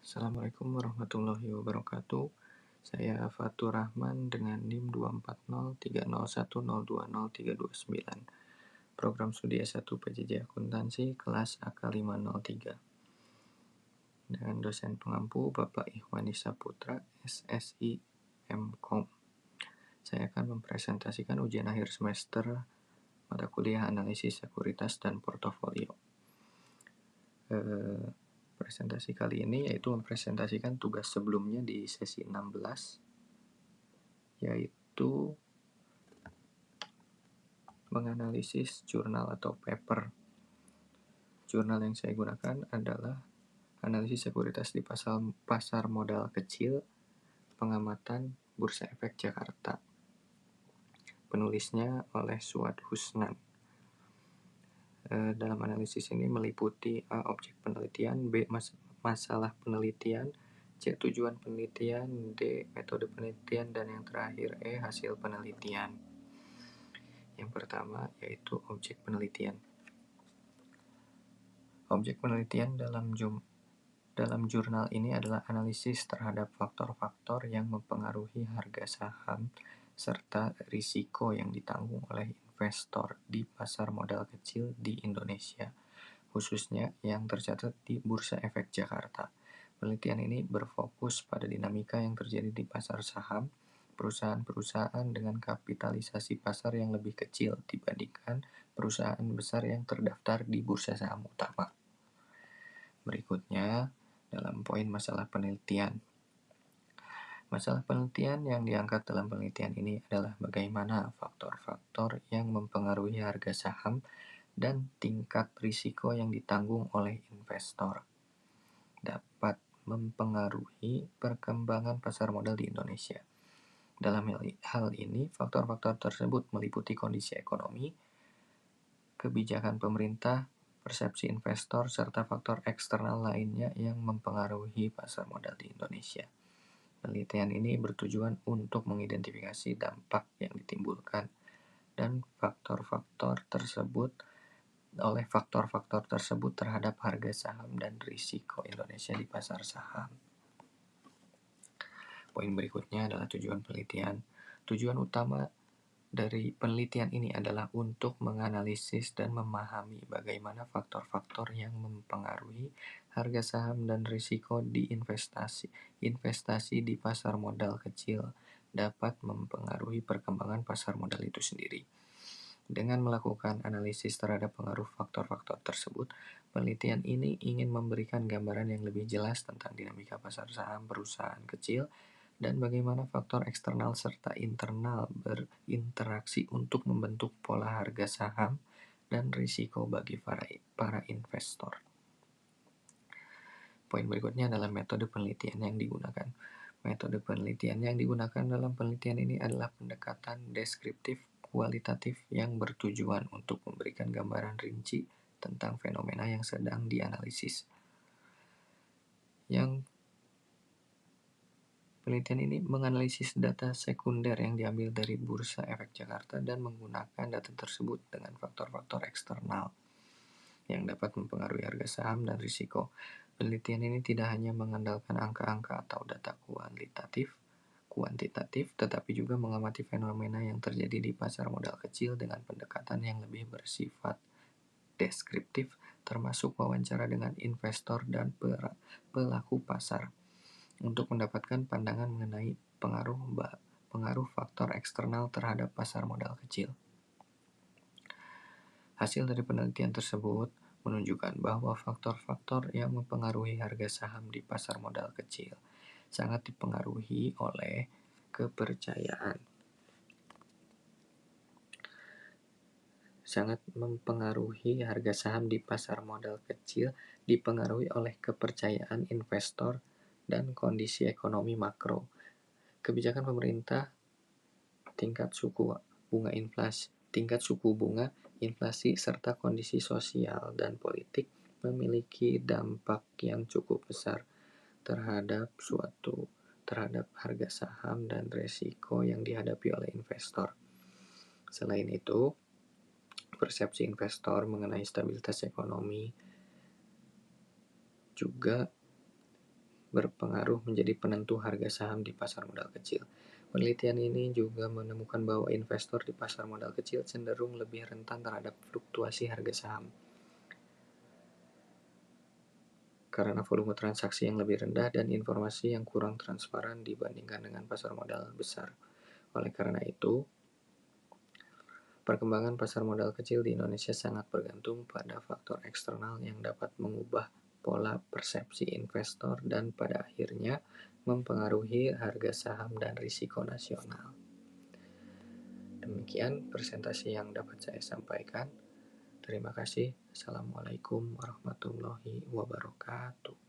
Assalamualaikum warahmatullahi wabarakatuh. Saya Fatur Rahman dengan NIM 24030102029. Program studi S1 PJJ Akuntansi kelas AK503. Dengan dosen pengampu Bapak Ikhwani Saputra, SSI MKOM. Saya akan mempresentasikan ujian akhir semester mata kuliah analisis sekuritas dan portofolio. Presentasi kali ini yaitu mempresentasikan tugas sebelumnya di sesi 16, yaitu menganalisis jurnal atau paper. Jurnal yang saya gunakan adalah analisis sekuritas di pasar modal kecil, pengamatan Bursa Efek Jakarta. Penulisnya oleh Suad Husnan. Dalam analisis ini meliputi A. Objek penelitian, B. Masalah penelitian, C. Tujuan penelitian, D. Metode penelitian, dan yang terakhir E. Hasil penelitian. Yang pertama yaitu objek penelitian. Objek penelitian dalam jurnal ini adalah analisis terhadap faktor-faktor yang mempengaruhi harga saham serta risiko yang ditanggung oleh investor di pasar modal kecil di Indonesia, khususnya yang tercatat di Bursa Efek Jakarta. Penelitian ini berfokus pada dinamika yang terjadi di pasar saham, perusahaan-perusahaan dengan kapitalisasi pasar yang lebih kecil dibandingkan perusahaan besar yang terdaftar di bursa saham utama. Berikutnya, dalam poin masalah penelitian. Masalah penelitian yang diangkat dalam penelitian ini adalah bagaimana faktor-faktor yang mempengaruhi harga saham dan tingkat risiko yang ditanggung oleh investor dapat mempengaruhi perkembangan pasar modal di Indonesia. Dalam hal ini, faktor-faktor tersebut meliputi kondisi ekonomi, kebijakan pemerintah, persepsi investor, serta faktor eksternal lainnya yang mempengaruhi pasar modal di Indonesia. Penelitian ini bertujuan untuk mengidentifikasi dampak yang ditimbulkan dan faktor-faktor tersebut terhadap harga saham dan risiko Indonesia di pasar saham. Poin berikutnya adalah tujuan penelitian. Tujuan utama dari penelitian ini adalah untuk menganalisis dan memahami bagaimana faktor-faktor yang mempengaruhi harga saham dan risiko di investasi di pasar modal kecil dapat mempengaruhi perkembangan pasar modal itu sendiri. Dengan melakukan analisis terhadap pengaruh faktor-faktor tersebut, penelitian ini ingin memberikan gambaran yang lebih jelas tentang dinamika pasar saham perusahaan kecil dan bagaimana faktor eksternal serta internal berinteraksi untuk membentuk pola harga saham dan risiko bagi para investor. Poin berikutnya adalah metode penelitian yang digunakan. Metode penelitian yang digunakan dalam penelitian ini adalah pendekatan deskriptif kualitatif yang bertujuan untuk memberikan gambaran rinci tentang fenomena yang sedang dianalisis. Penelitian ini menganalisis data sekunder yang diambil dari Bursa Efek Jakarta dan menggunakan data tersebut dengan faktor-faktor eksternal yang dapat mempengaruhi harga saham dan risiko. Penelitian ini tidak hanya mengandalkan angka-angka atau data kuantitatif, tetapi juga mengamati fenomena yang terjadi di pasar modal kecil dengan pendekatan yang lebih bersifat deskriptif, termasuk wawancara dengan investor dan pelaku pasar, untuk mendapatkan pandangan mengenai pengaruh faktor eksternal terhadap pasar modal kecil. Hasil dari penelitian tersebut menunjukkan bahwa faktor-faktor yang mempengaruhi harga saham di pasar modal kecil sangat dipengaruhi oleh kepercayaan. Harga saham di pasar modal kecil dipengaruhi oleh kepercayaan investor dan kondisi ekonomi makro. Kebijakan pemerintah, tingkat suku bunga, inflasi, serta kondisi sosial dan politik memiliki dampak yang cukup besar terhadap harga saham dan risiko yang dihadapi oleh investor. Selain itu, persepsi investor mengenai stabilitas ekonomi juga berpengaruh menjadi penentu harga saham di pasar modal kecil. Penelitian ini juga menemukan bahwa investor di pasar modal kecil cenderung lebih rentan terhadap fluktuasi harga saham karena volume transaksi yang lebih rendah dan informasi yang kurang transparan dibandingkan dengan pasar modal besar. Oleh karena itu, perkembangan pasar modal kecil di Indonesia sangat bergantung pada faktor eksternal yang dapat mengubah pola persepsi investor dan pada akhirnya mempengaruhi harga saham dan risiko nasional. Demikian presentasi yang dapat saya sampaikan. Terima kasih. Assalamualaikum warahmatullahi wabarakatuh.